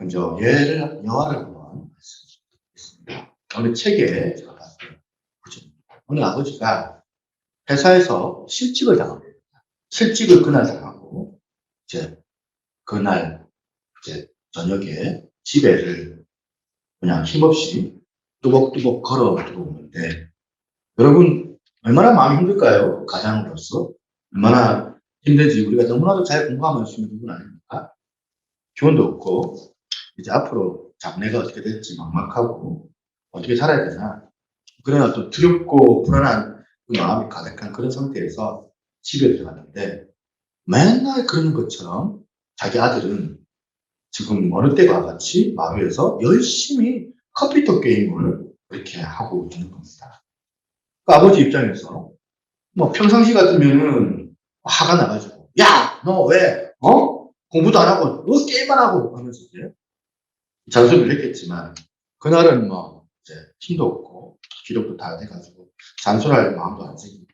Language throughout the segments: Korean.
먼저 여화를 한번 말씀드리겠습니다. 어느 책에 제가 봤어요. 어느 아버지가 회사에서 실직을 당합니다. 실직을 그날 당하고 이제 그날 이제 저녁에 집에를 그냥 힘없이 뚜벅뚜벅 걸어 들어오는데, 여러분 얼마나 마음이 힘들까요? 가장으로서 얼마나 힘든지 우리가 너무나도 잘 공감할 수 있는 부분 아닙니까? 기운도 없고 이제 앞으로 장래가 어떻게 될지 막막하고 어떻게 살아야 되나, 그런 어떤 두렵고 불안한 그 마음이 가득한 그런 상태에서 집에 들어갔는데, 맨날 그러는 것처럼 자기 아들은 지금 어느 때와 같이 마루에서 열심히 컴퓨터 게임을 이렇게 하고 있는 겁니다. 그 아버지 입장에서 뭐 평상시 같으면은 화가 나가지고, 야, 너 왜, 공부도 안 하고, 너 게임만 하고 하면서 이제 잔소리를 했겠지만, 그날은 뭐, 이제 힘도 없고, 기력도 다 돼가지고, 잔소리할 마음도 안 생기고,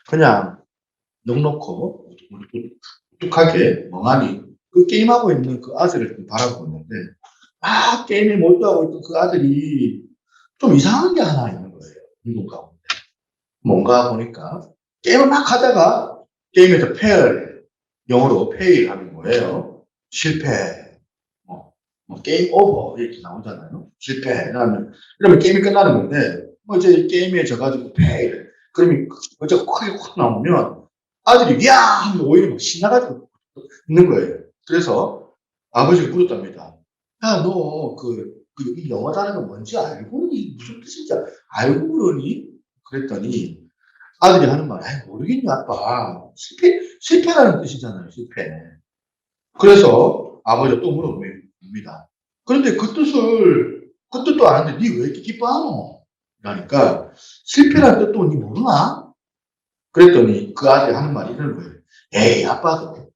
그냥 넋놓고, 우뚝하게, 멍하니, 그 게임하고 있는 그 아들을 바라보고 있는데, 게임에 몰두하고 있던 그 아들이 좀 이상한 게 하나 있는 거예요. 운동 가운데. 뭔가 보니까, 게임을 막 하다가, 게임에서 fail, 영어로 fail 하는 거예요. 실패. 게임 오버 이렇게 나오잖아요. 실패. 이러면 게임이 끝나는 건데, 이제 게임에 져가지고 fail. 그러면 어쩌고 크게 확 나오면 아들이 야 하면 오히려 막 신나가지고 있는 거예요. 그래서 아버지가 물었답니다. 야, 너 이 영어 단어가 뭔지 알고니? 무슨 뜻인지 알고 그러니? 그랬더니 아들이 하는 말, 모르겠니, 아빠. 실패라는 뜻이잖아요, 실패. 그래서 아버지가 또 물어봅니다. 그런데 그 뜻도 아는데 니 왜 이렇게 기뻐하노? 그러니까, 실패라는 뜻도 니 모르나? 그랬더니 그 아들이 하는 말이 이런 거예요. 에이, 아빠도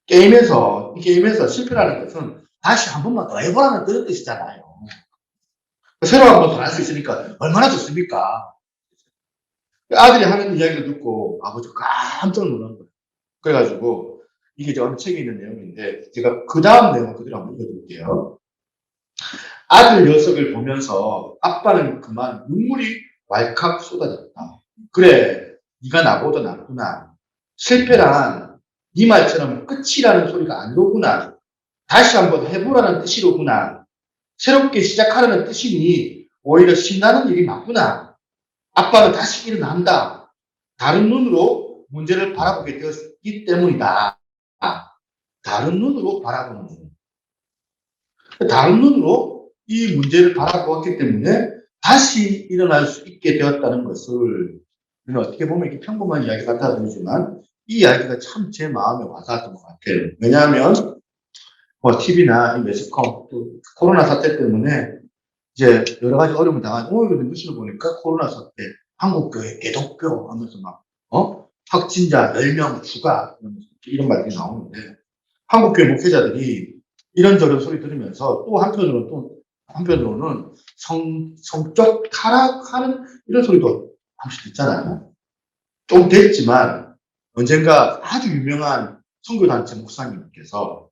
게임에서 실패라는 것은 다시 한 번만 더 해보라는 그런 뜻이잖아요. 새로 한 번 더 할 수 있으니까 얼마나 좋습니까? 아들이 하는 이야기를 듣고 아버지가 깜짝 놀란 거예요. 그래가지고 이게 어느 책에 있는 내용인데, 제가 그 다음 내용을 그대로 한번 읽어드릴게요. 아들 녀석을 보면서 아빠는 그만 눈물이 왈칵 쏟아졌다. 그래, 네가 나보다 낫구나. 실패란 네 말처럼 끝이라는 소리가 아니로구나. 다시 한번 해보라는 뜻이로구나. 새롭게 시작하라는 뜻이니 오히려 신나는 일이 맞구나. 아빠는 다시 일어난다. 다른 눈으로 문제를 바라보게 되었기 때문이다. 다른 눈으로 바라보는 거. 다른 눈으로 이 문제를 바라보았기 때문에 다시 일어날 수 있게 되었다는 것을, 어떻게 보면 이렇게 평범한 이야기 같아 보이지만 이 이야기가 참 제 마음에 와닿았던 것 같아요. 왜냐하면 TV나 매스컴, 또 코로나 사태 때문에 이제 여러 가지 어려움을 당하고, 오늘 뉴스를 보니까 코로나 사태, 한국교회 개독교 하면서 확진자 10명 추가, 이런 말들이 나오는데, 한국교회 목회자들이 이런저런 소리 들으면서 또 한편으로는 성적 타락하는 이런 소리도 잠시 듣잖아요. 좀 됐지만 언젠가 아주 유명한 선교단체 목사님께서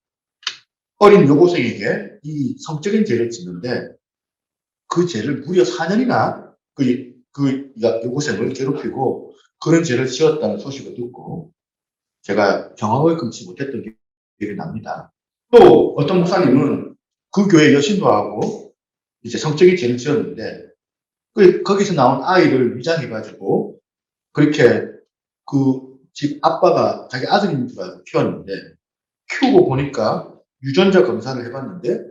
어린 여고생에게 이 성적인 죄를 짓는데, 그 죄를 무려 4년이나 그 여고생을 괴롭히고 그런 죄를 지었다는 소식을 듣고 제가 경악을 금치 못했던 기억이 납니다. 또 어떤 목사님은 그 교회 여신도 하고 이제 성적인 죄를 지었는데, 거기서 나온 아이를 위장해가지고 그렇게 그 집 아빠가 자기 아들인 줄 알고 키웠는데, 키우고 보니까 유전자 검사를 해봤는데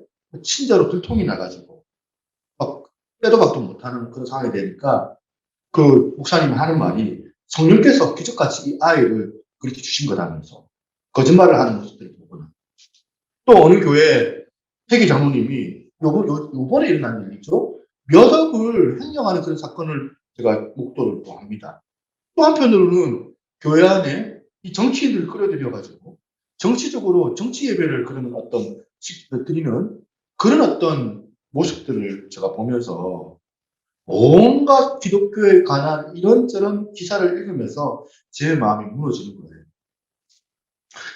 친자로 들통이 나가지고 막 빼도 박도 못하는 그런 상황이 되니까, 그 목사님이 하는 말이 성령께서 기적같이 이 아이를 그렇게 주신 거라면서 거짓말을 하는 모습들을 보거나, 또 어느 교회 회계 장로님이 요번에 일어난 일이죠. 몇 억을 횡령하는 그런 사건을 제가 목도를 또 합니다. 또 한편으로는 교회 안에 이 정치인들을 끌어들여가지고 정치적으로 정치 예배를 그러는 드리는 그런 어떤 모습들을 제가 보면서 온갖 기독교에 관한 이런저런 기사를 읽으면서 제 마음이 무너지는 거예요.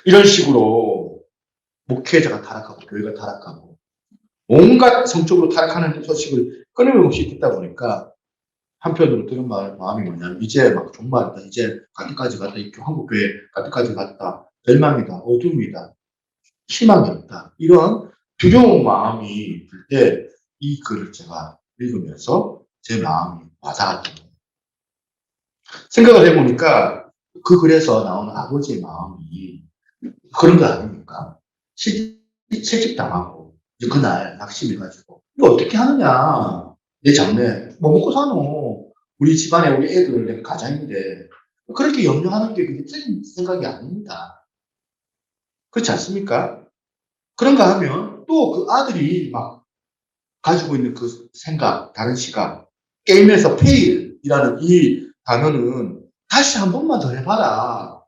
이런 식으로 목회자가 타락하고 교회가 타락하고 온갖 성적으로 타락하는 소식을 끊임없이 듣다 보니까 한편으로 들은 마음이 뭐냐면 이제 막 종말이다. 이제 가기까지 갔다. 한국교회 가기까지 갔다. 절망이다. 어둠이다. 희망이 없다. 이런 두려운 마음이 들 때 이 글을 제가 읽으면서 제 마음이 와닿았던 거예요. 생각을 해보니까 그 글에서 나오는 아버지의 마음이 그런 거 아닙니까? 채집당하고 그날 낙심해가지고 이거 어떻게 하느냐. 내 장래 뭐 먹고 사노. 우리 집안에 우리 애들 내가 가장인데 그렇게 염려하는 게 그게 틀린 생각이 아닙니다. 그렇지 않습니까? 그런가 하면 또 그 아들이 막 가지고 있는 그 생각, 다른 시각, 게임에서 fail이라는 이 단어는 다시 한 번만 더 해봐라.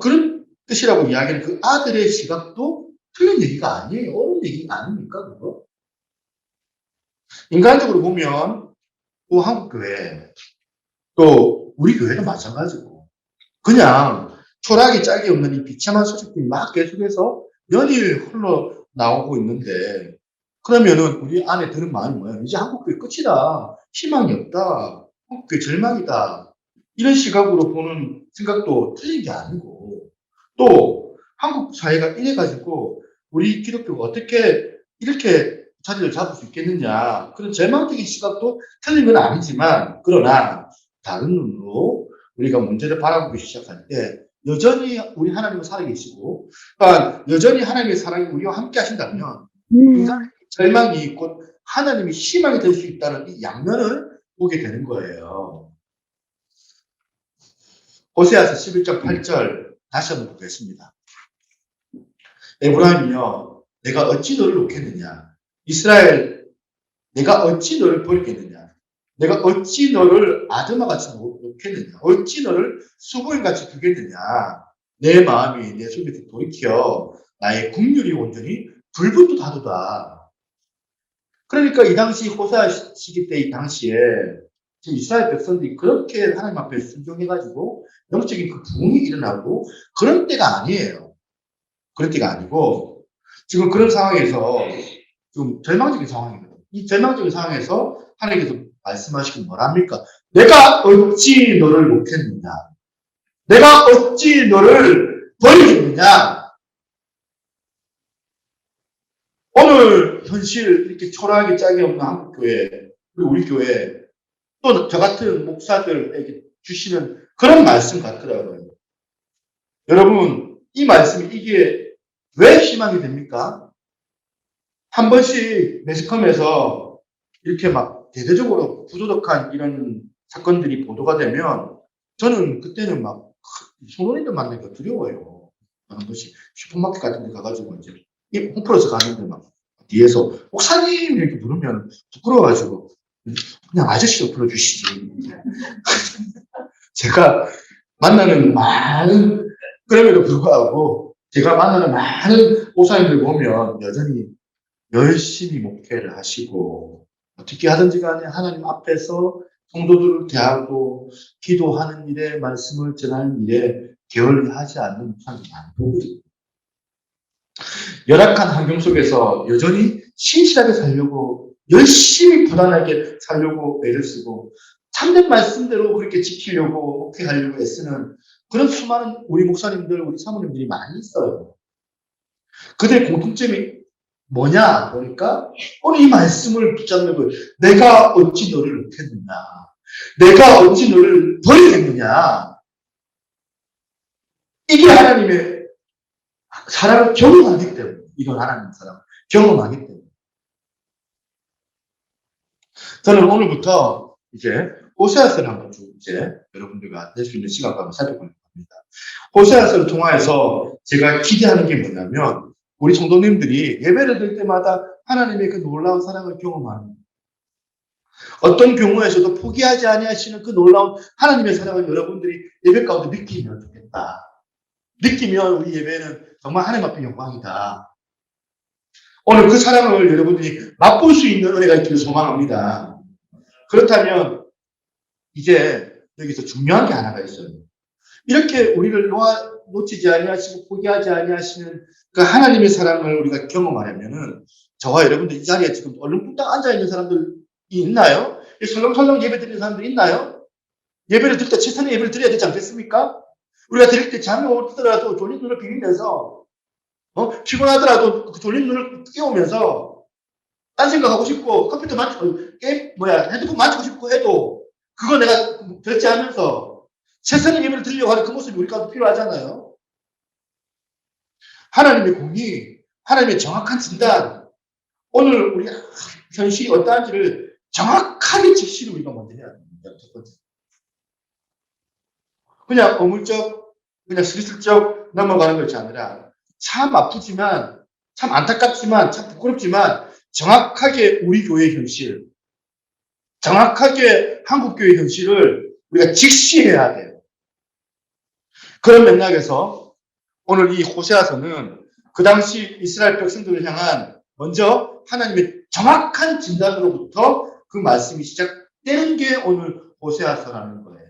그런 뜻이라고 이야기하는 그 아들의 시각도 틀린 얘기가 아니에요. 옳은 얘기가 아닙니까, 그거? 인간적으로 보면 또 한국교회, 또 우리 교회도 마찬가지고 그냥 초락이 짝이 없는 이 비참한 소식들이 막 계속해서 연일 흘러나오고 있는데 그러면은 우리 안에 드는 마음이 뭐예요? 이제 한국교회 끝이다. 희망이 없다. 한국교회 절망이다. 이런 시각으로 보는 생각도 틀린 게 아니고 또 한국 사회가 이래가지고 우리 기독교가 어떻게 이렇게 자리를 잡을 수 있겠느냐. 그런 절망적인 시각도 틀린 건 아니지만 그러나 다른 눈으로 우리가 문제를 바라보기 시작할 때 여전히 우리 하나님은 살아계시고 그러니까 여전히 하나님의 사랑이 우리와 함께 하신다면 인간의 절망이 곧 하나님이 희망이 될 수 있다는 이 양면을 보게 되는 거예요. 호세아서 11장 8절 다시 한번 보겠습니다. 에브라임이여 내가 어찌 너를 놓겠느냐. 이스라엘 내가 어찌 너를 버리겠느냐. 내가 어찌 너를 아드마같이 놓겠느냐. 어찌 너를 수고인같이 두겠느냐. 내 마음이 내 속에서 돌이켜 나의 국률이 온전히 불붙도 다두다. 그러니까 이 당시 호사 시기 때 이 당시에 지금 이스라엘 백성들이 그렇게 하나님 앞에 순종해가지고 영적인 그 부흥이 일어나고 그런 때가 아니에요. 그런 때가 아니고 지금 그런 상황에서 좀 절망적인 상황입니다. 이 절망적인 상황에서 하나님께서 말씀하시긴 뭐랍니까? 내가 어찌 너를 놓겠느냐? 내가 어찌 너를 버리겠느냐? 오늘 현실 이렇게 초라하게 짝이 없는 한국교회 그리고 우리 교회 또 저 같은 목사들에게 주시는 그런 말씀 같더라고요. 여러분 이 말씀이 이게 왜 희망이 됩니까? 한 번씩 매스컴에서 이렇게 막 대대적으로 부도덕한 이런 사건들이 보도가 되면 저는 그때는 막 소노인들 만나기가 두려워요. 한 번씩 슈퍼마켓 같은 데 가가지고 이제 이 홍프로서 가는데 막 뒤에서 목사님 이렇게 부르면 부끄러워가지고 그냥 아저씨로 불러주시지. 제가 만나는 많은 그럼에도 불구하고 제가 만나는 많은 목사님들 보면 여전히 열심히 목회를 하시고 어떻게 하든지 간에 하나님 앞에서 성도들을 대하고 기도하는 일에 말씀을 전하는 일에 게을리하지 않는 목사님이 많이 보거든요. 열악한 환경 속에서 여전히 신실하게 살려고 열심히 부단하게 살려고 애를 쓰고 참된 말씀대로 그렇게 지키려고 목회하려고 애쓰는 그런 수많은 우리 목사님들, 우리 사모님들이 많이 있어요. 그들의 공통점이 뭐냐 보니까 오늘 이 말씀을 붙잡는 거예요. 내가 어찌 너를 놓겠느냐. 내가 어찌 너를 버리겠느냐. 이게 하나님의 사랑을 경험하기 때문에 이건 하나님의 사랑을 경험하기 때문에 저는 오늘부터 이제 호세아서를 한번 쭉 이제 여러분들과 될 수 있는 시간을 한번 살펴보려고 합니다. 호세아서를 통하여서 제가 기대하는 게 뭐냐면 우리 성도님들이 예배를 드릴 때마다 하나님의 그 놀라운 사랑을 경험하는 어떤 경우에서도 포기하지 아니하시는 그 놀라운 하나님의 사랑을 여러분들이 예배 가운데 느끼면 좋겠다. 느끼면 우리 예배는 정말 하나님 앞에 영광이다. 오늘 그 사랑을 여러분들이 맛볼 수 있는 은혜가 있기를 소망합니다. 그렇다면 이제 여기서 중요한 게 하나가 있어요. 이렇게 우리를 놓치지 아니하시고 포기하지 아니하시는 그 하나님의 사랑을 우리가 경험하려면은 저와 여러분들 이 자리에 지금 얼렁뚱땅 앉아있는 사람들이 있나요? 설렁설렁 예배 드리는 사람들이 있나요? 예배를 드릴 때 최선의 예배를 드려야 되지 않겠습니까? 우리가 드릴 때 잠이 오더라도 졸린 눈을 비비면서, 피곤하더라도 그 졸린 눈을 깨우면서, 딴 생각하고 싶고, 컴퓨터 만지고, 핸드폰 만지고 싶고 해도, 그거 내가 결제하면서, 최선의 예배를 드리려고 하는 그 모습이 우리 가운데 필요하잖아요. 하나님의 공의, 하나님의 정확한 진단, 오늘 우리 현실이 어떠한지를 정확하게 직시를 우리가 먼저 해야 됩니다. 첫 번째. 그냥 어물쩍, 그냥 슬슬쩍 넘어가는 것이 아니라 참 아프지만, 참 안타깝지만, 참 부끄럽지만 정확하게 우리 교회의 현실, 정확하게 한국교회의 현실을 우리가 직시해야 돼요. 그런 맥락에서 오늘 이 호세아서는 그 당시 이스라엘 백성들을 향한 먼저 하나님의 정확한 진단으로부터 그 말씀이 시작되는 게 오늘 호세아서라는 거예요.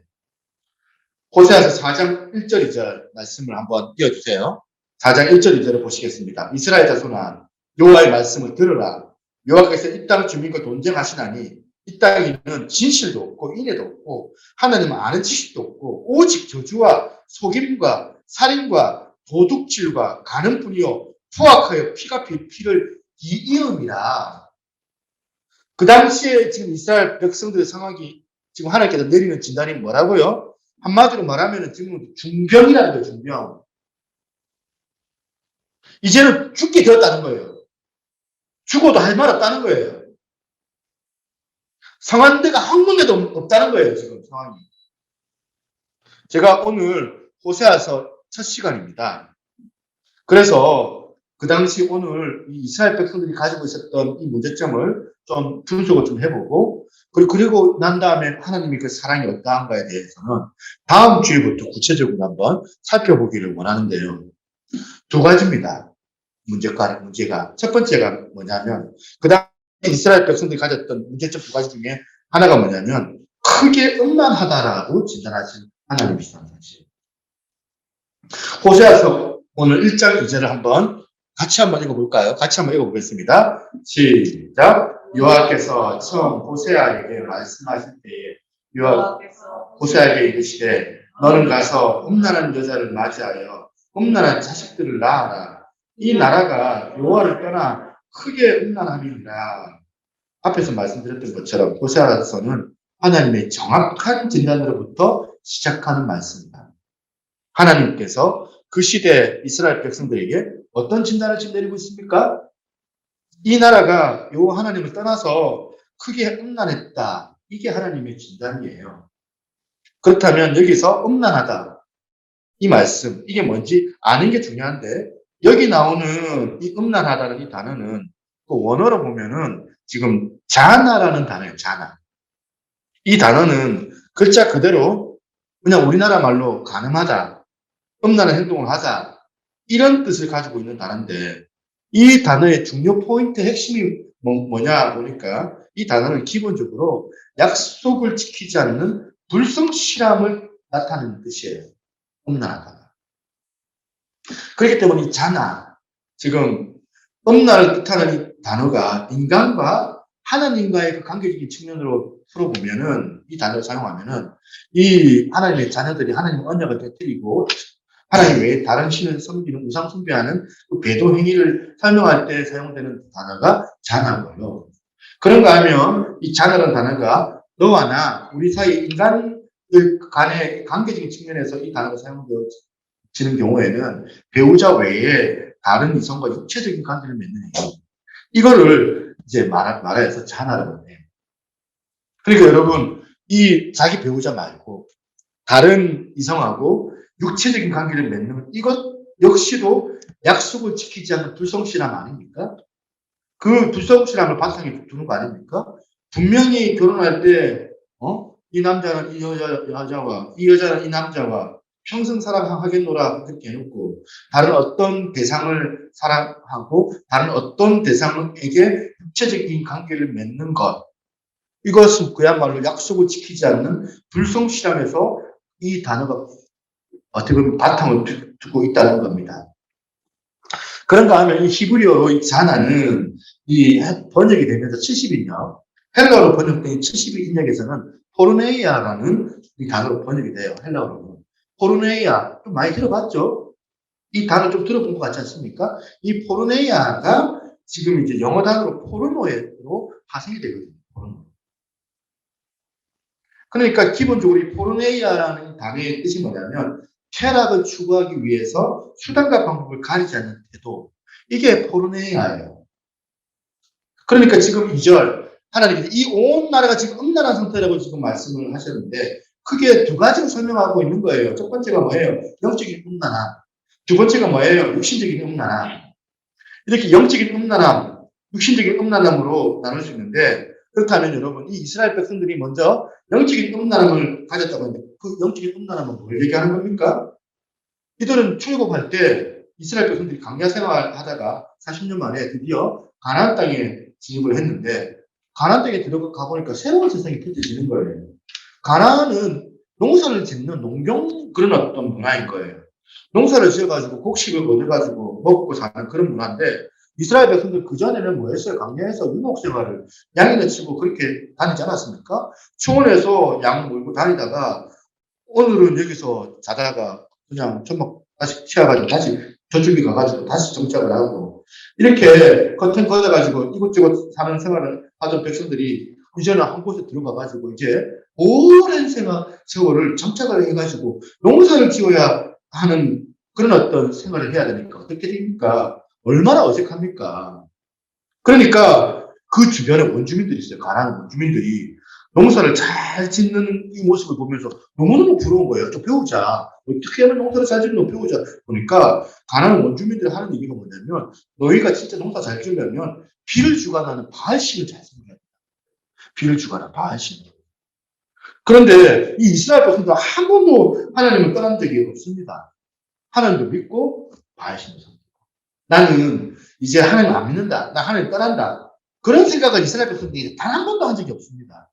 호세아서 4장 1절 2절 말씀을 한번 띄워주세요. 4장 1절 2절을 보시겠습니다. 이스라엘 자손아 여호와의 말씀을 들으라. 여호와께서 이 땅 주민과 논쟁하시나니 이 땅에는 진실도 없고 인애도 없고 하나님은 아는 지식도 없고 오직 저주와 속임과 살인과 도둑질과 가늠뿐이요 포악하여 피가 피를 이음이라. 그 당시에 지금 이스라엘 백성들의 상황이 지금 하나님께서 내리는 진단이 뭐라고요? 한마디로 말하면 지금 중병이라는 거예요. 중병. 이제는 죽게 되었다는 거예요. 죽어도 할 말 없다는 거예요. 상한데가 한 군데도 없다는 거예요. 지금 상황이. 제가 오늘 호세아서 첫 시간입니다. 그래서 그 당시 오늘 이 이스라엘 백성들이 가지고 있었던 이 문제점을 좀 분석을 좀 해보고 그리고 난 다음에 하나님이 그 사랑이 어떠한가에 대해서는 다음 주에부터 구체적으로 한번 살펴보기를 원하는데요. 두 가지입니다. 문제가. 첫 번째가 뭐냐면 그 당시 이스라엘 백성들이 가졌던 문제점 두 가지 중에 하나가 뭐냐면 크게 음란하다라고 진단하신 하나님이시라는 사실. 호세아서 오늘 1장 2절을 한번 같이 한번 읽어볼까요? 같이 한번 읽어보겠습니다. 시작. 여호와께서 처음 호세아에게 말씀하실 때에 호세아에게 이르시되 너는 가서 음란한 여자를 맞이하여 음란한 자식들을 낳아라. 이 나라가 여호와를 떠나 크게 음란함이니라. 앞에서 말씀드렸던 것처럼 호세아서는 하나님의 정확한 진단으로부터 시작하는 말씀입니다. 하나님께서 그 시대 이스라엘 백성들에게 어떤 진단을 지금 내리고 있습니까? 이 나라가 여호와 하나님을 떠나서 크게 음란했다. 이게 하나님의 진단이에요. 그렇다면 여기서 음란하다. 이 말씀, 이게 뭔지 아는 게 중요한데 여기 나오는 이 음란하다는 이 단어는 그 원어로 보면은 지금 자나라는 단어예요. 자나. 이 단어는 글자 그대로 그냥 우리나라 말로 가늠하다, 음란한 행동을 하다 이런 뜻을 가지고 있는 단어인데 이 단어의 중요 포인트 핵심이 뭐냐 보니까 이 단어는 기본적으로 약속을 지키지 않는 불성실함을 나타내는 뜻이에요. 음란하다. 그렇기 때문에 이 자나, 지금 음란을 뜻하는 이 단어가 인간과 하나님과의 그 관계적인 측면으로 풀어보면은 이 단어를 사용하면은 이 하나님의 자녀들이 하나님 언약을 깨뜨리고 하나님 외에 다른 신을 섬기는 우상 숭배하는 그 배도 행위를 설명할 때 사용되는 단어가 자나고요. 그런가 하면 이 자나라는 단어가 너와 나 우리 사이 인간들 간의 관계적인 측면에서 이 단어가 사용되어지는 경우에는 배우자 외에 다른 이성과 육체적인 관계를 맺는 행위. 이거를 이제 말해서 자나라고 해요. 그러니까 여러분 이 자기 배우자 말고 다른 이성하고 육체적인 관계를 맺는 이것 역시도 약속을 지키지 않는 불성실함 아닙니까? 그 불성실함을 바탕에 두는 거 아닙니까? 분명히 결혼할 때, 이 남자는 이 여자와, 이 여자는 이 남자와 평생 사랑하겠노라 그렇게 해놓고, 다른 어떤 대상을 사랑하고, 다른 어떤 대상에게 육체적인 관계를 맺는 것, 이것은 그야말로 약속을 지키지 않는 불성실함에서 이 단어가 어떻게 보면 바탕을 두고 있다는 겁니다. 그런가 하면 이 히브리어로 이 자나는 이 번역이 되면서 70인역, 헬라어로 번역된 70인역에서는 포르네이아라는 이 단어로 번역이 돼요. 헬라어로는. 포르네이아, 좀 많이 들어봤죠? 이 단어 좀 들어본 것 같지 않습니까? 이 포르네이아가 지금 이제 영어 단어로 포르노로 파생이 되거든요. 포르노. 그러니까 기본적으로 이 포르네이아라는 단어의 뜻이 뭐냐면 쾌락을 추구하기 위해서 수단과 방법을 가리지 않는 태도. 이게 포르네이아예요. 그러니까 지금 2절 하나님께서 이 온 나라가 지금 음란한 상태라고 지금 말씀을 하셨는데 크게 두 가지로 설명하고 있는 거예요. 첫 번째가 뭐예요? 영적인 음란함. 두 번째가 뭐예요? 육신적인 음란함. 이렇게 영적인 음란함, 육신적인 음란함으로 나눌 수 있는데 그렇다면 여러분 이 이스라엘 백성들이 먼저 영적인 음란함을 가졌다고 하는데 그 영적인 음란함은 뭘 얘기하는 겁니까? 이들은 출애굽할 때 이스라엘 백성들이 광야 생활하다가 40년 만에 드디어 가나안 땅에 진입을 했는데 가나안 땅에 들어가 보니까 새로운 세상이 펼쳐지는 거예요. 가나안은 농사를 짓는 농경 그런 어떤 문화인 거예요. 농사를 지어가지고 곡식을 얻어가지고 먹고 사는 그런 문화인데 이스라엘 백성들 그전에는 뭐 했어요? 광야에서 유목 생활을 양이나 치고 그렇게 다니지 않았습니까? 초원에서 양 몰고 다니다가 오늘은 여기서 자다가 그냥 천막 다시 튀어가지고 다시 저쪽에 가가지고 다시 정착을 하고 이렇게 커튼 걷어가지고 이곳저곳 사는 생활을 하던 백성들이 이제는 한 곳에 들어가가지고 이제 오랜 세월을 정착을 해가지고 농사를 지어야 하는 그런 어떤 생활을 해야 되니까 어떻게 됩니까? 얼마나 어색합니까? 그러니까 그 주변에 원주민들이 있어요. 가난한 원주민들이 농사를 잘 짓는 이 모습을 보면서 너무너무 부러운 거예요. 좀 배우자. 어떻게 하면 농사를 잘 짓는 거 배우자. 보니까 가난한 원주민들이 하는 얘기가 뭐냐면 너희가 진짜 농사 잘 지으려면 비를 주관하는 바알신을 잘 섬겨야 돼. 비를 주관하는 바알신. 그런데 이 이스라엘 백성들은 한 번도 하나님을 떠난 적이 없습니다. 하나님도 믿고 바알신을 섬겨. 나는 이제 하나님 안 믿는다. 나 하나님 떠난다. 그런 생각을 이스라엘 백성들이 단 한 번도 한 적이 없습니다.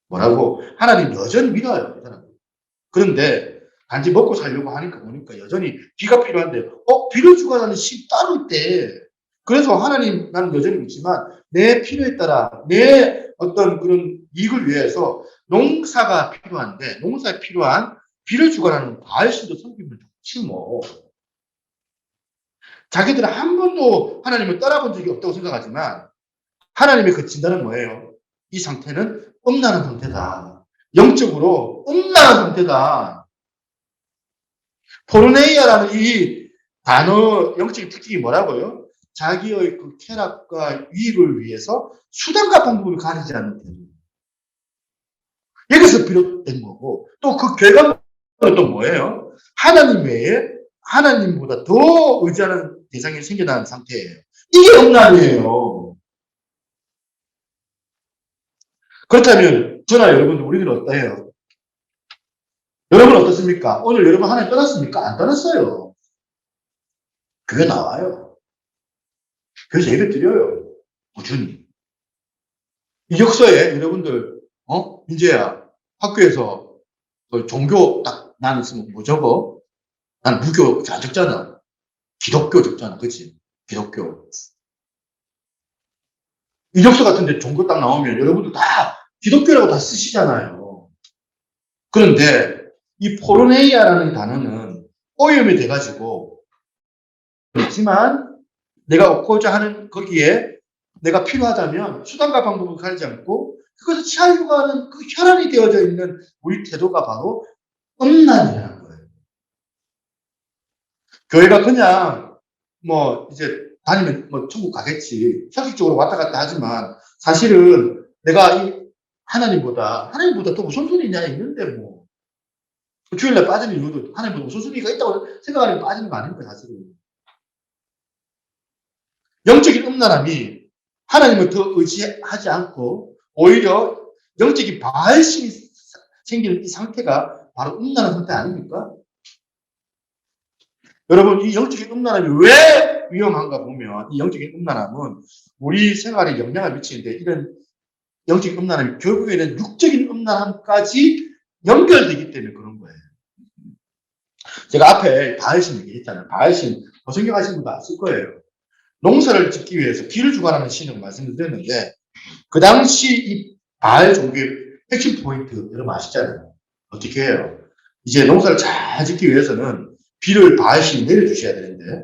뭐라고? 하나님 여전히 믿어요. 이 사람들. 그런데 단지 먹고 살려고 하니까 보니까 여전히 비가 필요한데 비를 주관하는 신 따로 있대. 그래서 하나님 나는 여전히 믿지만 내 필요에 따라 내 어떤 그런 이익을 위해서 농사가 필요한데 농사에 필요한 비를 주관하는 바알신도 섬기면 좋지 뭐. 자기들은 한 번도 하나님을 떠나본 적이 없다고 생각하지만 하나님의 그 진단은 뭐예요? 이 상태는 음란한 상태다. 영적으로 음란한 상태다. 포르네이아라는 이 단어 영적인 특징이 뭐라고요? 자기의 그 쾌락과 이익을 위해서 수단과 방법을 가리지 않는 태도. 여기서 비롯된 거고 또 그 결과는 또 뭐예요? 하나님 외에 하나님보다 더 의지하는 대상이 생겨나는 상태예요. 이게 음란이에요. 그렇다면 저나 여러분들 우리들은 어떠해요? 여러분 어떻습니까? 오늘 여러분 하나님 떠났습니까? 안 떠났어요. 교회 나와요. 교회에서 예배 드려요. 꾸준히. 이 역사에 여러분들 민재야 학교에서 그 종교 딱 나는 있으면 뭐 적어? 난 무교 잘 적잖아. 기독교 적잖아. 그치? 기독교. 이력서 같은데 종교 딱 나오면 여러분들 다 기독교라고 다 쓰시잖아요. 그런데 이 포르네이아라는 단어는 오염이 돼가지고 있지만 내가 얻고자 하는 거기에 내가 필요하다면 수단과 방법을 가리지 않고 그것을 취하려고 하는 그 혈안이 되어져 있는 우리 태도가 바로 음란이라는 거예요. 교회가 그냥 뭐 이제 다니면 뭐 천국 가겠지. 형식적으로 왔다 갔다 하지만 사실은 내가 이 하나님보다 더 우선순위냐 있는데 뭐 주일날 빠지는 이유도 하나님보다 우선순위가 있다고 생각하는 빠지는 거 아닙니까 사실은. 영적인 음란함이 하나님을 더 의지하지 않고 오히려 영적인 바알심이 생기는 이 상태가 바로 음란한 상태 아닙니까? 여러분 이 영적인 음란함이 왜 위험한가 보면 이 영적인 음란함은 우리 생활에 영향을 미치는데 이런 영적인 음란함이 결국에는 육적인 음란함까지 연결되기 때문에 그런 거예요. 제가 앞에 바알심 얘기했잖아요. 바알심 성경 하신 분도 아실 거예요. 농사를 짓기 위해서 비를 주관하는 신을 말씀을 드렸는데, 그 당시 이 바알 종교의 핵심 포인트, 여러분 아시잖아요. 어떻게 해요? 이제 농사를 잘 짓기 위해서는 비를 바알 신이 내려주셔야 되는데,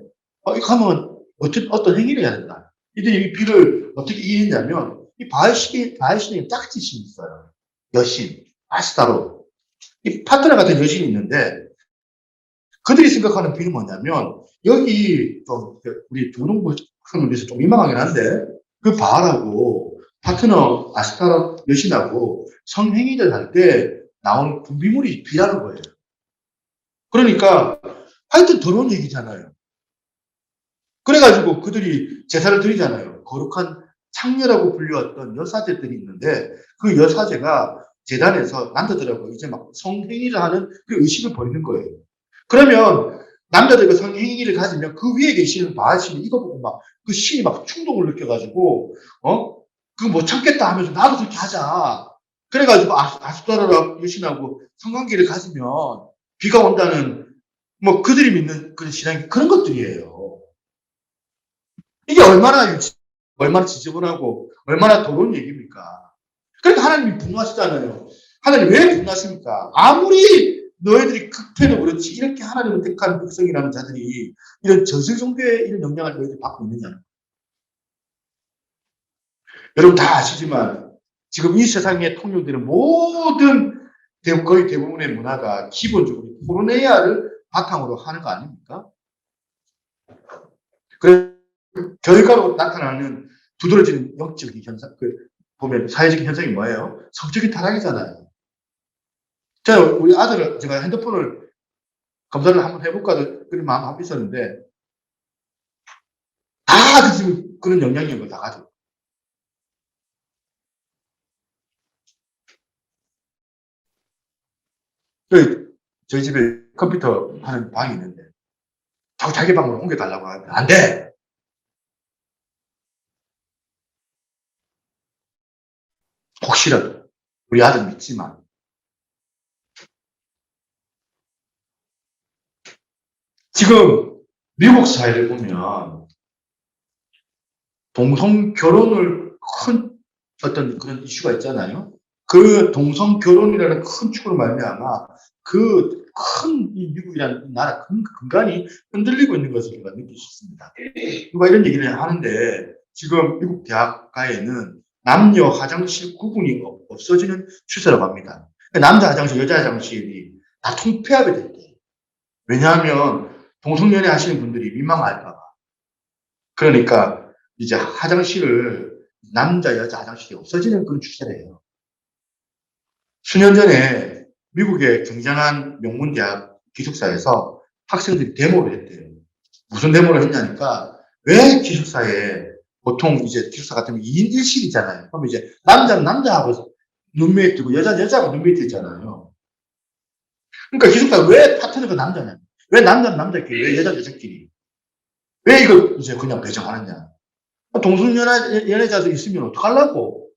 이거 하면 어떤 행위를 해야 된다. 이들이 이 비를 어떻게 이해했냐면, 이 바알 신이 짝짓신이 있어요. 여신, 아스타로. 이 파트너 같은 여신이 있는데, 그들이 생각하는 비는 뭐냐면, 여기 좀 우리 두농부 학생을 위해서 좀 민망하긴 한데, 그 바알하고 파트너 아스타로 여신하고 성행위를 할 때 나오는 분비물이 비라는 거예요. 그러니까 하여튼 더러운 얘기잖아요. 그래가지고 그들이 제사를 드리잖아요. 거룩한 창녀라고 불렸던 여사제들이 있는데, 그 여사제가 제단에서 남자들하고 이제 막 성행위를 하는 그 의식을 벌이는 거예요. 그러면 남자들과 성행위를 가지면 그 위에 계시는 바알 신이 이거 보고 막 그 신이 막 충동을 느껴가지고 그거 못 참겠다 하면서 나도 그렇게 하자. 그래가지고 아스타라라 여신하고 성관계를 가지면 비가 온다는 뭐 그들이 믿는 그런 신앙이 그런 것들이에요. 이게 얼마나 지저분하고 얼마나 더러운 얘기입니까? 그러니까 하나님이 분노하시잖아요. 하나님 왜 분노하십니까? 아무리 너희들이 극해도 그렇지 이렇게 하나님을 택한 백성이라는 자들이 이런 저질 종교의 이런 영향을 너희들이 받고 있느냐. 여러분 다 아시지만 지금 이 세상에 통용되는 모든 거의 대부분의 문화가 기본적으로 포르네이아를 바탕으로 하는 거 아닙니까? 그래서 결과로 나타나는 두드러지는 영적인 현상, 보면 사회적인 현상이 뭐예요? 성적인 타락이잖아요. 우리 아들을 제가 핸드폰을 검사를 한번 해볼까 그런 마음 한번 있었는데 다 지금 그런 영향력을 다 가지고. 저희 집에 컴퓨터 하는 방이 있는데 자기 방으로 옮겨달라고 하는데 안 돼. 혹시라도 우리 아들 믿지만 지금 미국 사회를 보면 동성 결혼을 큰 어떤 그런 이슈가 있잖아요. 그 동성 결혼이라는 큰 축으로 말미암아 그 큰 미국이라는 나라 근간이 흔들리고 있는 것을 우리가 느낄 수 있습니다. 누가 이런 얘기를 하는데 지금 미국 대학가에는 남녀 화장실 구분이 없어지는 추세라고 합니다. 남자 화장실, 여자 화장실이 다 통폐합이 됐대요. 왜냐하면 동성연애 하시는 분들이 민망할까봐. 그러니까 이제 화장실을 남자, 여자 화장실이 없어지는 그런 추세래요. 수년 전에 미국의 굉장한 명문대학 기숙사에서 학생들이 데모를 했대요. 무슨 데모를 했냐니까 왜 기숙사에 보통 이제 기숙사 같으면 2인 1실이잖아요. 그럼 이제 남자는 남자하고 룸메이트고 여자는 여자하고 룸메이트 있잖아요. 그러니까 기숙사 왜 파트너가 남자냐? 왜 남자는 남자끼리, 왜 여자는 여자끼리? 왜 이걸 이제 그냥 배정하느냐? 동성연애자들 있으면 어떡하려고?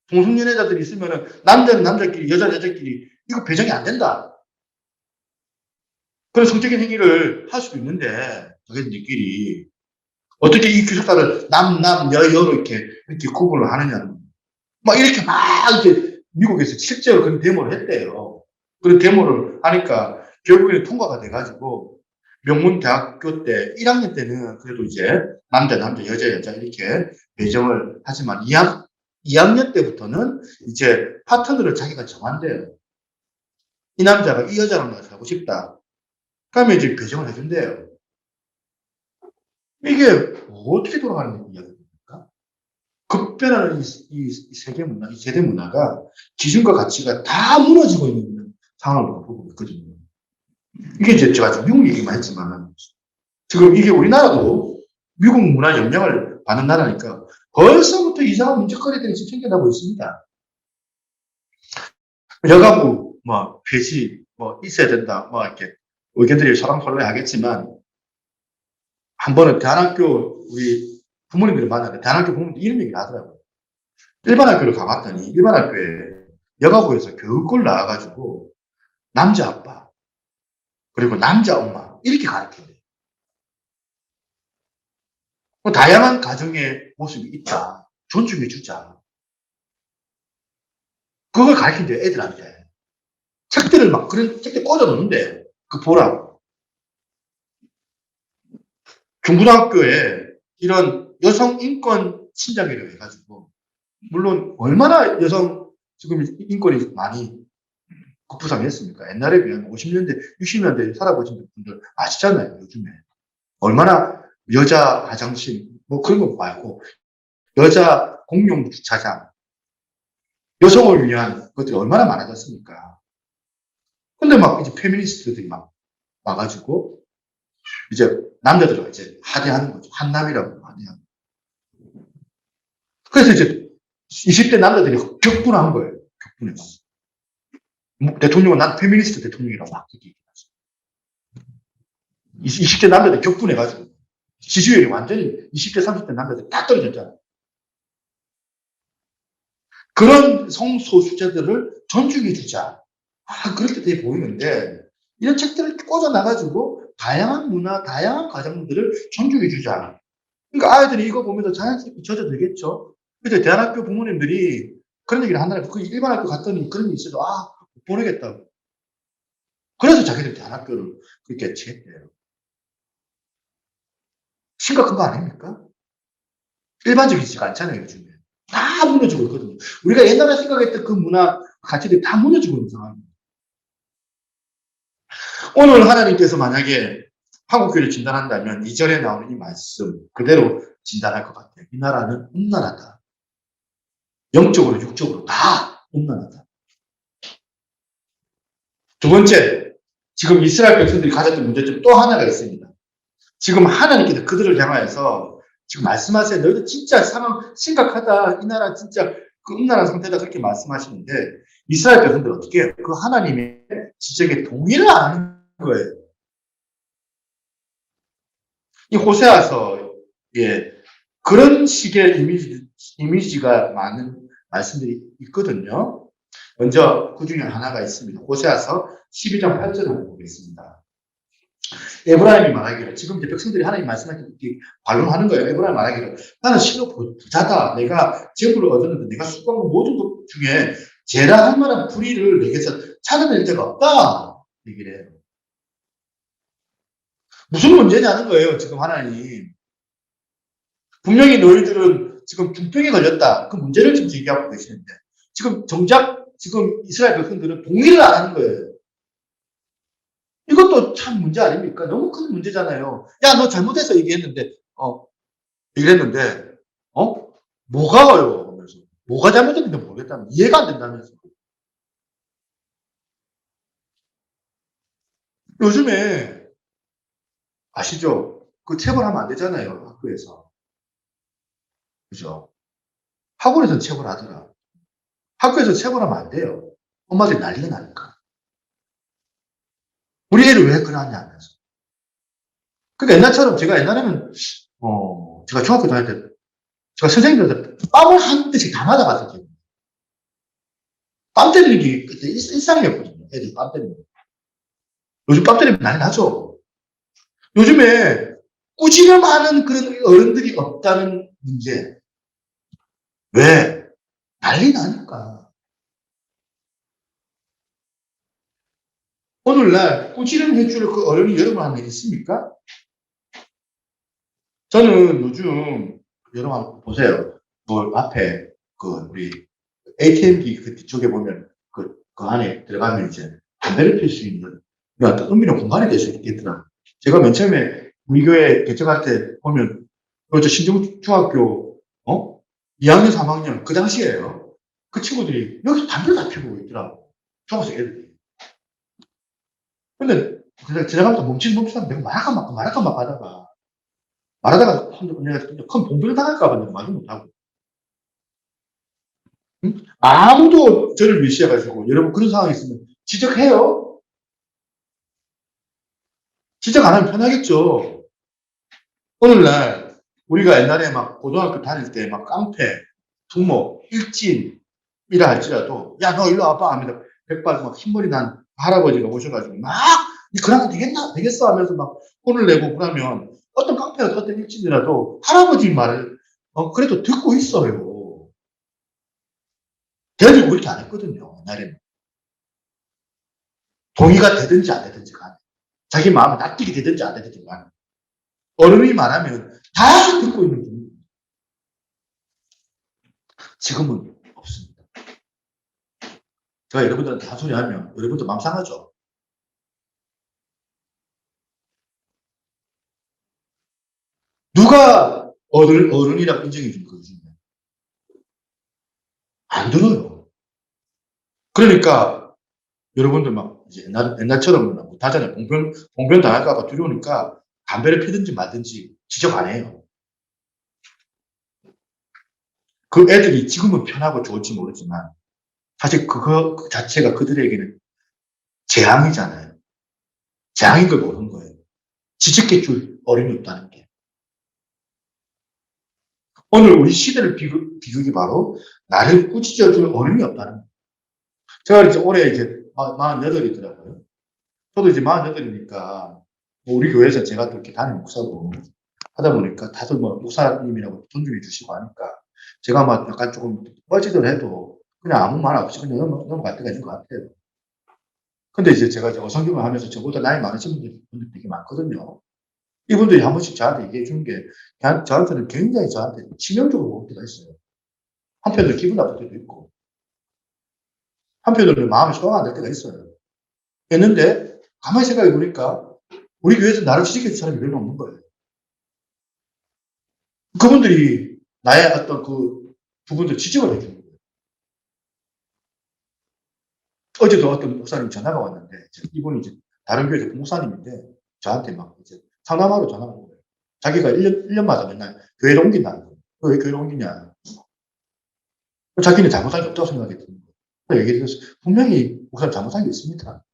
동성연애자들이 있으면 남자는 남자끼리, 여자는 여자끼리 이거 배정이 안 된다. 그런 성적인 행위를 할 수도 있는데 자기들끼리 어떻게 이 기숙사를 여로 이렇게 구분을 하느냐. 막 이렇게 이렇게 미국에서 실제로 그런 데모를 했대요. 그런 데모를 하니까 결국에는 통과가 돼가지고 명문대학교 때 1학년 때는 그래도 이제 남자, 여자 이렇게 배정을 하지만 2학년 때부터는 이제 파트너를 자기가 정한대요. 이 남자가 이 여자랑 나서 하고 싶다. 그러면 이제 배정을 해준대요. 이게 어떻게 돌아가는 이야기입니까? 급변하는 이 세계 문화, 이 세대 문화가 기준과 가치가 다 무너지고 있는 상황을 보고 있거든요. 이게 이제 제가 지금 미국 얘기만 했지만 지금 이게 우리나라도 미국 문화 영향을 받는 나라니까 벌써부터 이상한 문제거리들이 지금 생겨나고 있습니다. 여가부, 폐지, 있어야 된다, 이렇게 의견들이 설랑설레하겠지만 한 번은 대안학교 우리 부모님들을 만나는데 대안학교 부모님들이 이런 얘기를 하더라고요. 일반 학교를 가봤더니 일반 학교에 여가부에서 교육을 나와가지고 남자 아빠 그리고 남자 엄마 이렇게 가르쳐요. 다양한 가정의 모습이 있다. 존중해 주자. 그걸 가르친대요, 애들한테. 책들을 막 그런 책들 꽂아 놓는데요. 그 보라고. 중고등학교에 이런 여성 인권 신장이라고 해가지고, 물론 얼마나 여성 지금 인권이 많이 급부상했습니까? 옛날에 비하면 50년대, 60년대 살아보신 분들 아시잖아요, 요즘에. 얼마나 여자 화장실, 뭐 그런 거 말고, 여자 공용 주차장, 여성을 위한 것들이 얼마나 많아졌습니까? 근데 막 이제 페미니스트들이 막 와가지고, 이제 남자들은 이제 하대하는 거죠. 한남이라고 하대하는. 그래서 이제 20대 남자들이 격분한 거예요. 격분해서. 대통령은 난 페미니스트 대통령이라고 막 얘기했어. 20대 남자들이 격분해가지고 지지율이 완전히 20대, 30대 남자들이 다 떨어졌잖아요. 그런 성소수자들을 존중해주자. 그렇게 돼 보이는데, 이런 책들을 꽂아놔가지고, 다양한 문화, 다양한 가정들을 존중해주자. 그러니까 아이들이 이거 보면서 자연스럽게 젖어들겠죠. 그래서 대안학교 부모님들이 그런 얘기를 하느라고, 그 일반 학교 갔더니 그런 게 있어도, 못 보내겠다고. 그래서 자기들 대안학교를 그렇게 취했대요. 심각한 거 아닙니까? 일반적이지가 않잖아요, 요즘에. 다 무너지고 있거든요. 우리가 옛날에 생각했던 그 문화, 가치들이 다 무너지고 있는 상황입니다. 오늘 하나님께서 만약에 한국교회를 진단한다면 2절에 나오는 이 말씀 그대로 진단할 것 같아요. 이 나라는 음란하다. 영적으로 육적으로 다 음란하다. 두 번째, 지금 이스라엘 백성들이 가졌던 문제점 또 하나가 있습니다. 지금 하나님께서 그들을 향하여서 지금 말씀하세요. 너희들 진짜 상황 심각하다. 이 나라 진짜 그 음란한 상태다. 그렇게 말씀하시는데 이스라엘 백성들 어떻게 해요? 그 하나님의 지적에 동의를 안 하는 거예요. 이 호세아서에 그런 식의 이미지가 많은 말씀들이 있거든요. 먼저 그 중에 하나가 있습니다. 호세아서 12장 8절을 보겠습니다. 에브라임이 말하기를, 지금 이제 백성들이 하나님 말씀하시는 반론하는 거예요. 에브라임 말하기를, 나는 실로 부자다. 내가 재물을 얻었는데 내가 수고한 모든 것 중에 제라 할 만한 불의를 내게서 찾아낼 데가 없다. 얘기를 해요. 무슨 문제냐는 거예요, 지금 하나님. 분명히 너희들은 지금 중병에 걸렸다. 그 문제를 지금 제기하고 계시는데, 지금 정작 지금 이스라엘 백성들은 동의를 안 하는 거예요. 이것도 참 문제 아닙니까? 너무 큰 문제잖아요. 야, 너 잘못해서 얘기했는데, 이랬는데, 뭐가 하면서. 뭐가 잘못했는지 모르겠다면, 이해가 안 된다면서. 요즘에, 아시죠? 그 체벌하면 안 되잖아요, 학교에서. 그죠? 학원에서 체벌하더라. 학교에서 체벌하면 안 돼요. 엄마들이 난리가 나니까. 우리 애를 왜 그러냐 하면서. 그러니까 옛날처럼 제가 옛날에는, 제가 중학교 다닐 때, 제가 선생님들한테 뺨을 한 대씩 다 맞아봤었죠. 뺨 때리는 게 그때 일상이었거든요. 애들 뺨 때리는 거. 요즘 뺨 때리면 난리 나죠. 요즘에 꾸지람하는 그런 어른들이 없다는 문제. 왜? 난리 나니까. 오늘날 꾸지람 해줄 그 어른이 여러분 한명 있습니까? 저는 요즘 여러분 한번 보세요. 뭐 앞에 그 우리 ATM기 그 뒤쪽에 보면 그 안에 들어가면 이제 담배를 필 수 있는 어떤 은밀한 공간이 될 수 있겠더라. 제가 맨 처음에 우리 교회 개척할 때 보면 저 신정 중학교 2학년 3학년 그 당시에요. 그 친구들이 여기서 담배를 다 피우고 있더라고. 중학생 애들이. 근데 지나가면서 멈칫멈칫하면 내가 말할까 말하다가 내가 큰 봉변을 당할까봐 내가 말을 못하고. 응? 아무도 저를 무시해가지고 여러분 그런 상황이 있으면 지적해요. 지적 안 하면 편하겠죠. 오늘날 우리가 옛날에 막 고등학교 다닐 때 막 깡패, 두목, 일진이라 할지라도 야 너 일로 와봐 하면 백발 막 흰머리 난 할아버지가 오셔가지고 막 그러면 되겠어 하면서 막 혼을 내고 그러면 어떤 깡패 상태가 어떤 일진이라도 할아버지 말을 그래도 듣고 있어요. 대들고 그렇게 안 했거든요. 옛날에는. 동의가 되든지 안 되든지 간에. 자기 마음에 납득이 되든지 안 되든지 간에. 어른이 말하면 다 듣고 있는 분입니다. 지금은 없습니다. 제가 여러분들한테 한 소리 하면 여러분도 마음 상하죠? 누가 어른이라고 인정해 준 거예요? 안 들어요. 그러니까 여러분들 막 이제 옛날처럼 못하잖아요. 봉변 당할까봐 두려우니까 담배를 피든지 말든지 지적 안 해요. 그 애들이 지금은 편하고 좋을지 모르지만 사실 그거 그 자체가 그들에게는 재앙이잖아요. 재앙인 걸 모르는 거예요. 지적해 줄 어른이 없다는 게. 오늘 우리 시대를 비극이 바로 나를 꾸짖어 줄 어른이 없다는 거예요. 제가 이제 올해 이제 48이더라고요. 저도 이제 48이니까 우리 교회에서 제가 또 이렇게 담임 목사고 하다 보니까 다들 뭐 목사님이라고 존중해 주시고 하니까 제가 막 약간 조금 뻘짓을 그냥 아무 말 없이 그냥 넘어갈 때가 있는 것 같아요. 근데 이제 제가 이제 어성경을 하면서 저보다 나이 많으신 분들 되게 많거든요. 이분들이 한 번씩 저한테 얘기해 주는 게 저한테는 굉장히 저한테 치명적으로 올 때가 있어요. 한편으로 기분 나쁠 때도 있고 한편으로는 마음이 소화가 안 될 때가 있어요. 했는데 가만히 생각해 보니까 우리 교회에서 나를 지적해 줄 사람이 별로 없는 거예요. 그분들이 나의 어떤 그 부분들 지적을 해 주는 거예요. 어제도 어떤 목사님 전화가 왔는데 이분이 이제 다른 교회 목사님인데 저한테 막 이제 상담하러 전화가 온 거예요. 자기가 1년마다 맨날 교회를 옮긴다는 거예요. 왜 교회를 옮기냐. 자기는 잘못한 게 없다고 생각했던 거예요. 얘기를 해서 분명히 목사님 잘못한 게 있습니다.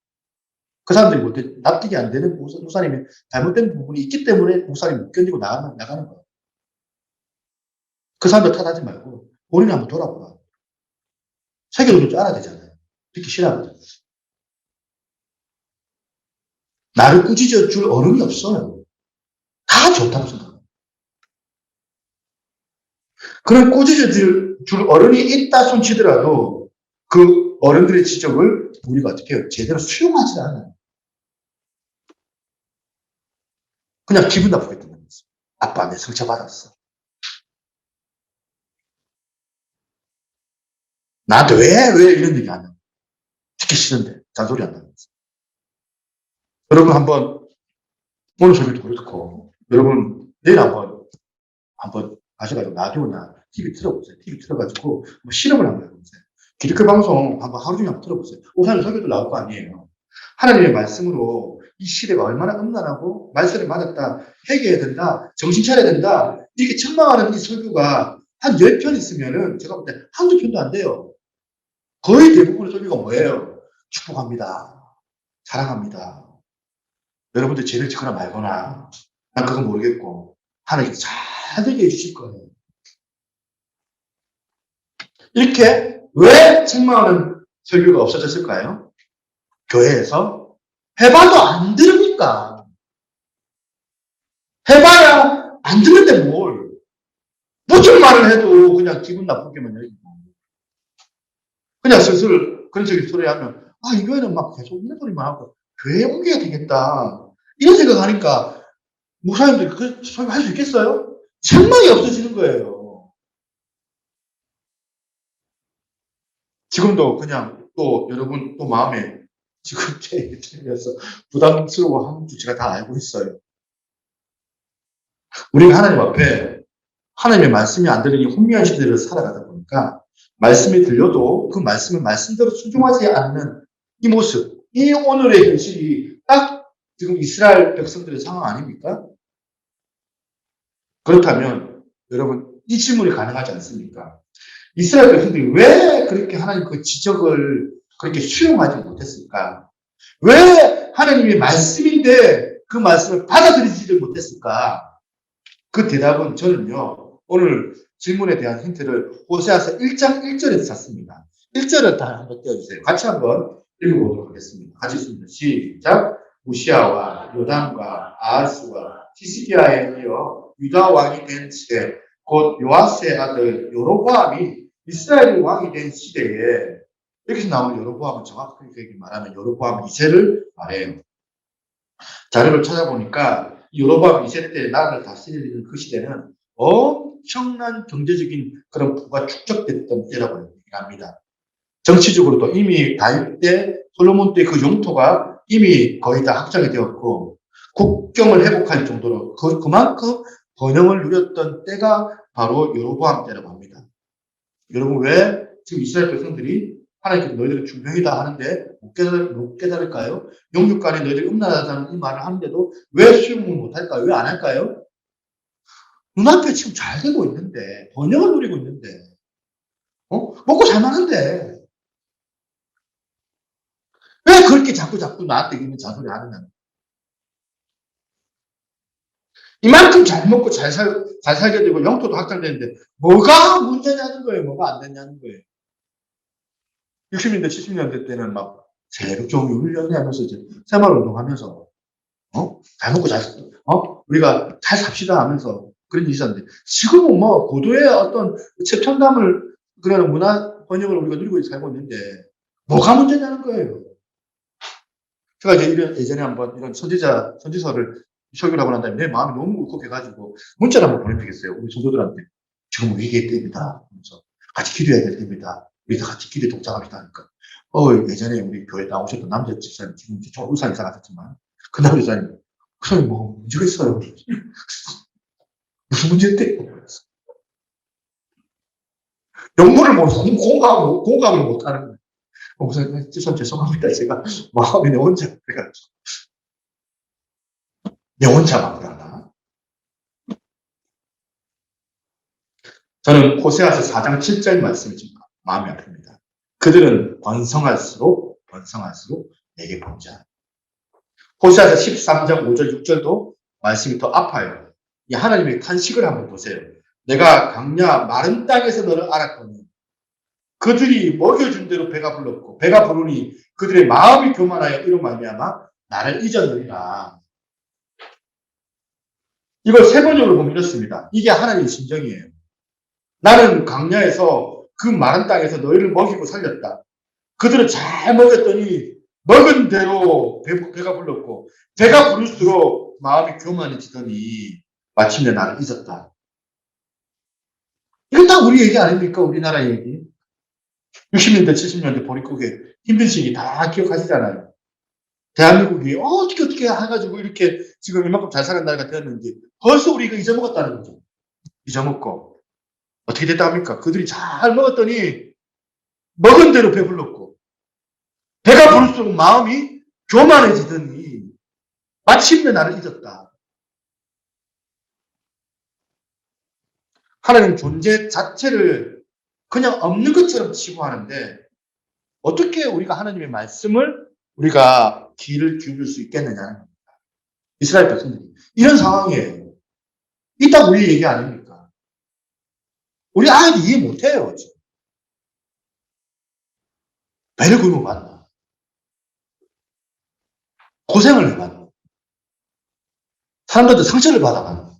그 사람들이 볼 때 납득이 안 되는 목사님이 잘못된 부분이 있기 때문에 목사님이 못 견디고 나가는 거예요. 그 사람들 탓하지 말고 본인이 한번 돌아보라. 세계도 좀 알아야 되잖아요. 듣기 싫어하거든. 나를 꾸짖어 줄 어른이 없어요. 다 좋다고 생각해요. 그런 꾸짖어 줄 어른이 있다 손치더라도 그 어른들의 지적을 우리가 어떻게 해요? 제대로 수용하지 않아요. 그냥 기분 나쁘게 듣는 거죠. 아빠 내 상처받았어. 나한테 왜 이런 얘기 안 해? 듣기 싫은데 잔소리 한다는 거죠. 여러분 한번 오늘 소리 듣고 여러분 내일 한번 가셔가지고 라디오나 TV 틀어보세요. TV 틀어가지고 뭐 실험을 한번 해보세요. 기독교 방송 한번 하루 종일 한번 틀어보세요. 오사님 설교도 나올 거 아니에요. 하나님의 말씀으로 이 시대가 얼마나 음란하고 말씀을 맞았다, 회개해야 된다, 정신 차려야 된다, 이렇게 책망하는 이 설교가 한 10편 있으면은 제가 볼 때 한두 편도 안 돼요. 거의 대부분의 설교가 뭐예요? 축복합니다. 사랑합니다. 여러분들 죄를 짓거나 말거나 난 그건 모르겠고 하나님께 잘 되게 해주실 거예요. 이렇게 왜 책망하는 설교가 없어졌을까요? 교회에서 해봐도 안 들으니까. 해봐야 안 듣는데 뭘. 무슨 말을 해도 그냥 기분 나쁘게만 여기고. 그냥 슬슬 그런 소리 하면 이 교회는 막 계속 이런 소리만 하고 교회에 옮겨야 되겠다. 이런 생각하니까 목사님들이 그 소리 할 수 있겠어요? 책망이 없어지는 거예요. 지금도 그냥 또 여러분 또 마음에 지금 제 얘기에서 부담스러워하는 줄 제가 다 알고 있어요. 우리가 하나님 앞에 하나님의 말씀이 안 들리니 혼미한 시대를 살아가다 보니까 말씀이 들려도 그 말씀을 말씀대로 순종하지 않는 이 모습, 이 오늘의 현실이 딱 지금 이스라엘 백성들의 상황 아닙니까? 그렇다면 여러분 이 질문이 가능하지 않습니까? 이스라엘 백성들이 왜 그렇게 하나님 그 지적을 그렇게 수용하지 못했을까? 왜 하나님의 말씀인데 그 말씀을 받아들이지를 못했을까? 그 대답은 저는요, 오늘 질문에 대한 힌트를 호세아서 1장 1절에서 찾습니다. 1절을 다 한번 띄워주세요. 같이 한번 읽어보도록 하겠습니다. 같이 읽습니다. 시작. 우시아와 요담과 아하스와 히스기야에 이어 유다 왕이 된 시대, 곧 요아스의 아들 여로보암이 이스라엘 왕이 된 시대에, 여기서 나오는 여로보암은 정확하게 말하면 여로보암 2세를 말해요. 자료를 찾아보니까 여로보암 2세 때 나라를 다스리는 그 시대는 엄청난 경제적인 그런 부가 축적됐던 때라고 얘기합니다. 정치적으로도 이미 다윗 때, 솔로몬 때 그 영토가 이미 거의 다 확장이 되었고 국경을 회복할 정도로 그만큼 번영을 누렸던 때가 바로 여로보암 때라고 합니다. 여러분, 왜 지금 이스라엘 백성들이 하나님께서 너희들은 중병이다 하는데 못 깨달을까요? 영육간에 너희들이 음란하다는 이 말을 하는데도 왜 수용을 못할까요? 왜 안 할까요? 눈앞에 지금 잘 되고 있는데, 번영을 누리고 있는데, 먹고 살만한데, 왜 그렇게 자꾸 나한테 있는 잔소리 하느냐. 이만큼 잘 먹고 잘 살게 되고 영토도 확장되는데 뭐가 문제냐는 거예요. 뭐가 안 되냐는 거예요. 60년대, 70년대 때는 막 새벽 종일 훈련하면서 이제 생활운동하면서 잘 먹고 우리가 잘 삽시다 하면서 그런 일이 있었는데 지금은 뭐 고도의 어떤 최첨단을 그런 문화 번영을 우리가 누리고 살고 있는데 뭐가 문제냐는 거예요. 제가 이제 예전에 한번 이런 선지서를 설교를 하고 난 다음에 내 마음이 너무 울컥해가지고 문자를 한번 보낸 적이 있어요. 우리 성도들한테. 지금 위기의 때입니다. 하면서 같이 기도해야 될 때입니다. 우리 다 같이 기도에 동참합시다 하니까. 예전에 우리 교회 나오셨던 남자 집사님, 지금 이제 좀 울산 이사 가셨지만, 그 남자 집사님, 그 사람이 뭐 문제가 있어요. 무슨 문제인데? 영문을 공감을 못하는 거예요. 목사님, 죄송합니다. 제가 마음이 내 혼자, 그래가지고. 내 혼자 마음을 하나? 저는 호세아서 4장 7절 말씀이 좀 마음이 아픕니다. 그들은 번성할수록 내게 본자. 호세아서 13장 5절 6절도 말씀이 더 아파요. 이 하나님의 탄식을 한번 보세요. 내가 강야 마른 땅에서 너를 알았거니 그들이 먹여준 대로 배가 불렀고 배가 부르니 그들의 마음이 교만하여 이로 말미암아 나를 잊었느니라. 이걸 세번역으로 보면 이렇습니다. 이게 하나님의 심정이에요. 나는 강야에서 그 마른 땅에서 너희를 먹이고 살렸다. 그들은 잘 먹였더니 먹은 대로 배가 불렀고 배가 부를수록 마음이 교만해지더니 마침내 나를 잊었다. 이건 다 우리 얘기 아닙니까? 우리나라 얘기. 60년대, 70년대 보릿고개 힘든 시기 다 기억하시잖아요. 대한민국이 어떻게 해가지고 이렇게 지금 이만큼 잘 사는 나라가 되었는지 벌써 우리가 잊어먹었다는 거죠. 잊어먹고 어떻게 됐다 합니까? 그들이 잘 먹었더니 먹은 대로 배불렀고 배가 부를수록 마음이 교만해지더니 마침내 나를 잊었다. 하나님 존재 자체를 그냥 없는 것처럼 치부하는데 어떻게 우리가 하나님의 말씀을 우리가 귀를 기울일 수 있겠느냐는 겁니다. 이스라엘 백성들이 이런 상황이에요. 이 딱 우리 얘기 아닙니까? 우리 아예 이해 못해요. 지금. 배를 굶어 봤나? 고생을 해봤나? 사람들한테 상처를 받아봤나?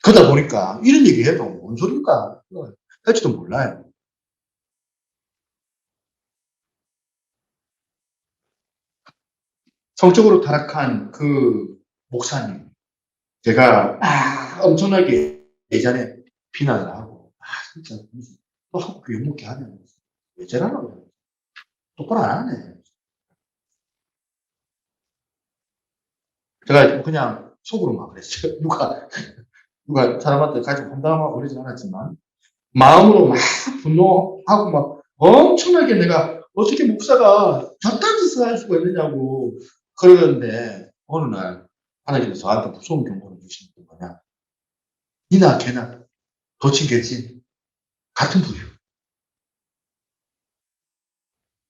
그러다 보니까 이런 얘기 해도 뭔 소리인가 할지도 몰라요. 성적으로 타락한 그 목사님, 제가 엄청나게 예전에 비난을 하고 진짜 또 하고 그 욕먹게 하면 왜 저러라고 똑바로 안 하네. 제가 그냥 속으로 막 그랬어요. 누가 사람한테 가지고 판단하고 그러진 않았지만 마음으로 막 분노하고 막 엄청나게 내가 어떻게 목사가 저딴 짓을 할 수가 있느냐고 그러는데 어느 날 하나님께서 저한테 무서운 경고를 주시는 게 뭐냐. 니나 걔나 도친 개친 같은 부류.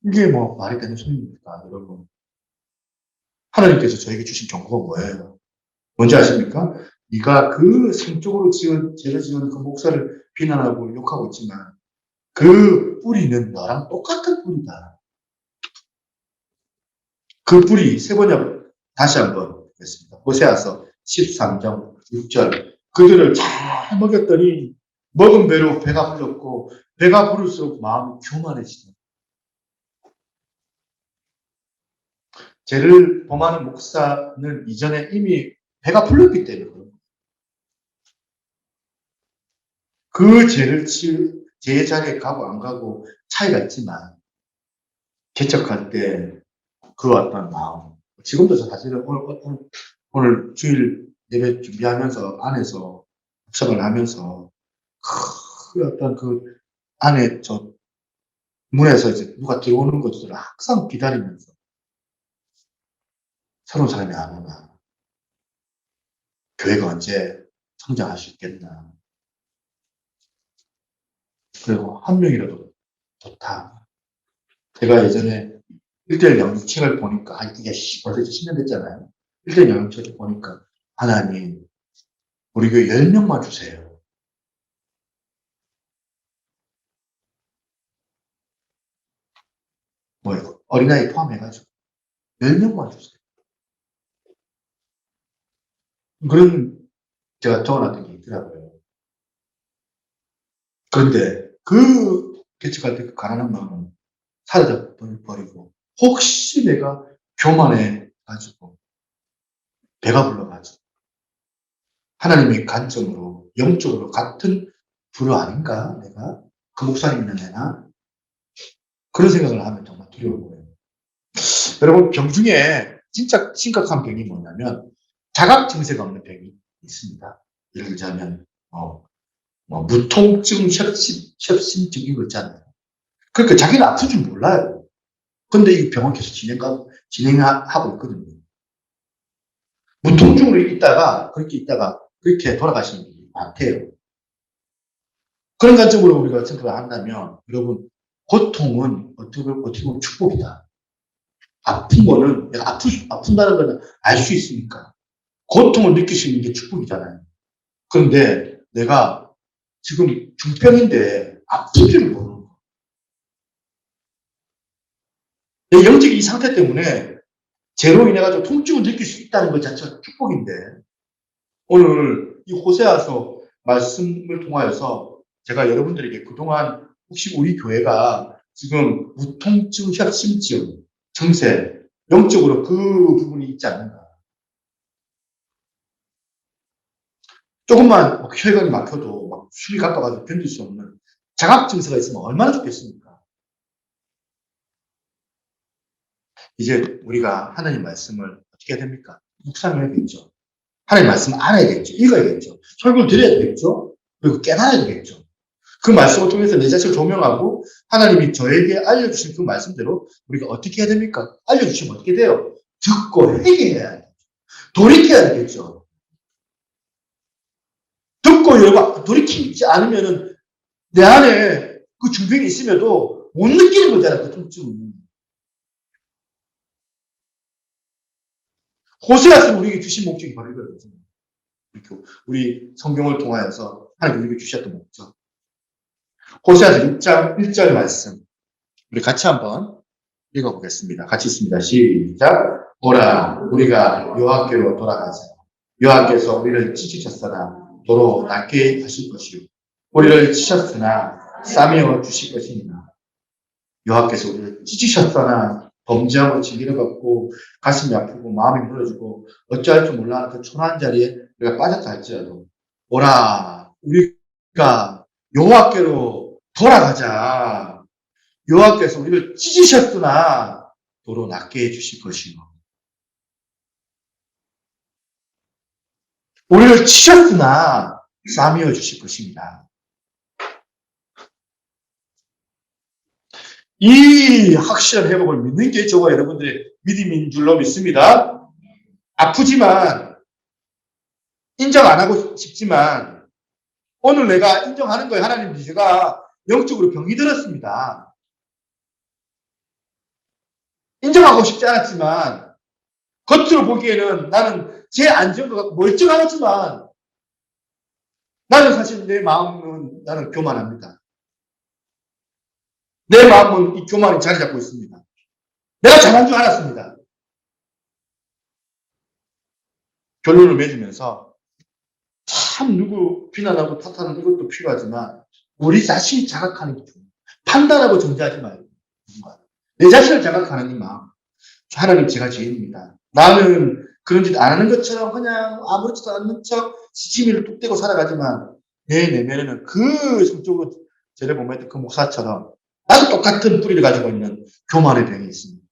이게 뭐 말이 되는 소리입니까 여러분. 하나님께서 저에게 주신 경고가 뭐예요? 뭔지 아십니까? 네가 그 성적으로 죄를 지은 그 목사를 비난하고 욕하고 있지만 그 뿌리는 너랑 똑같은 뿌리다. 그 뿌리, 세번역 다시 한번 보겠습니다. 호세아서 13장 6절. 그들을 잘 먹였더니 먹은 배로 배가 불렀고 배가 부를수록 마음이 교만해지더라. 죄를 범하는 목사는 이전에 이미 배가 불렀기 때문에 그 죄를 치유, 죄의 자리에 가고 안 가고 차이가 있지만 개척할 때 그 어떤 마음, 지금도 사실은 오늘 주일 예배 준비하면서 안에서 합성을 하면서 그 어떤 그 안에 저 문에서 이제 누가 들어오는 것들을 항상 기다리면서 새로운 사람이 안 오나, 교회가 언제 성장할 수 있겠나, 그리고 한 명이라도 좋다. 제가 예전에 1대1 영육책을 보니까, 이게 벌써 10년 됐잖아요. 1대1 영육책을 보니까, 하나님, 우리 교회 10명만 주세요. 뭐, 어린아이 포함해가지고, 10명만 주세요. 그런, 제가 적어놨던 게 있더라고요. 그런데, 그, 개척할 때 그 가난한 마음은 사라져 버리고, 혹시 내가 교만해가지고, 배가 불러가지고, 하나님의 관점으로, 영적으로 같은 부류 아닌가? 내가? 그 목사님이나 내나? 그런 생각을 하면 정말 두려운 거예요. 여러분, 병 중에 진짜 심각한 병이 뭐냐면, 자각 증세가 없는 병이 있습니다. 예를 들자면, 무통증 협심증 이거 있잖아요. 그러니까 자기는 아픈 줄 몰라요. 근데 이 병은 계속 진행하고 있거든요. 무통증으로 그렇게 있다가, 그렇게 돌아가시는 분이 많대요. 그런 관점으로 우리가 생각을 한다면, 여러분, 고통은 어떻게 보면 축복이다. 아픈 거는, 내가 아픈다는 거는 알 수 있으니까. 고통을 느낄 수 있는 게 축복이잖아요. 그런데 내가 지금 중병인데 아픈 줄을 모르는 거예요. 내 영적인 이 상태 때문에 죄로 인해가지고 통증을 느낄 수 있다는 것 자체가 축복인데, 오늘 이 호세아서 말씀을 통하여서 제가 여러분들에게 그동안 혹시 우리 교회가 지금 무통증, 협심증, 증세, 영적으로 그 부분이 있지 않는가. 조금만 혈관이 막혀도 막 숨이 가빠가지고 견딜 수 없는 자각 증세가 있으면 얼마나 좋겠습니까? 이제 우리가 하나님 말씀을 어떻게 해야 됩니까? 묵상해야겠죠. 하나님 말씀을 알아야겠죠. 읽어야겠죠. 설교를 드려야 되겠죠. 그리고 깨달아야 되겠죠. 그 말씀을 통해서 내 자신을 조명하고 하나님이 저에게 알려주신 그 말씀대로 우리가 어떻게 해야 됩니까? 알려주시면 어떻게 돼요? 듣고 회개해야 돼요. 돌이켜야 되겠죠. 듣고 여러분 돌이키지 않으면은 내 안에 그 중병이 있음에도 못 느끼는 거잖아요. 그 통증은. 호세아서는 우리에게 주신 목적이 바로 이거거든요. 우리 성경을 통하여서 하나님 우리에게 주셨던 목적. 호세아서 6장 1절 말씀. 우리 같이 한번 읽어보겠습니다. 같이 있습니다. 시작. 오라, 우리가 여호와께로 돌아가자. 여호와께서 우리를 찢으셨으나 도로 낫게 하실 것이요. 우리를 치셨으나 싸매어 주실 것이니라. 여호와께서 우리를 찢으셨으나 범죄하고 징계를 받고 가슴이 아프고 마음이 무너지고 어찌할 줄 몰라 그 초라한 자리에 우리가 빠졌다 할지라도 오라, 우리가 여호와께로 돌아가자. 여호와께서 우리를 찢으셨으나 도로 낫게 해주실 것이고 우리를 치셨으나 싸매어 주실 것입니다. 이 확실한 회복을 믿는 게 저와 여러분들의 믿음인 줄로 믿습니다. 아프지만 인정 안 하고 싶지만 오늘 내가 인정하는 거예요. 하나님, 제가 영적으로 병이 들었습니다. 인정하고 싶지 않았지만 겉으로 보기에는 나는 제 안정과 멀쩡하지만 나는 사실 내 마음은 나는 교만합니다. 내 마음은 이 교만이 자리 잡고 있습니다. 내가 잘한 줄 알았습니다. 결론을 맺으면서 참 누구 비난하고 탓하는 이것도 필요하지만 우리 자신이 자각하는 게 중요해요. 판단하고 정죄하지 말고 내 자신을 자각하는 이 마음. 하나님 제가 죄인입니다. 나는 그런 짓 안 하는 것처럼 그냥 아무렇지도 않는 척 지침이를 뚝 떼고 살아가지만 내 내면에는 그 성적으로 제를 보면 그 목사처럼 나도 똑같은 뿌리를 가지고 있는 교만의 병이 있습니다.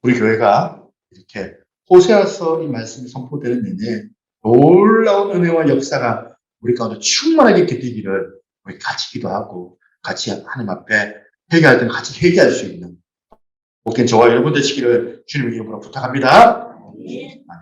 우리 교회가 이렇게 호세아서 이 말씀이 선포되는 내내 놀라운 은혜와 역사가 우리 가운데 충만하게 있게 되기를 우리 같이 기도하고 같이 하나님 앞에 회개할 때는 같이 회개할 수 있는 복된 저와 여러분 되시기를 주님의 이름으로 부탁합니다.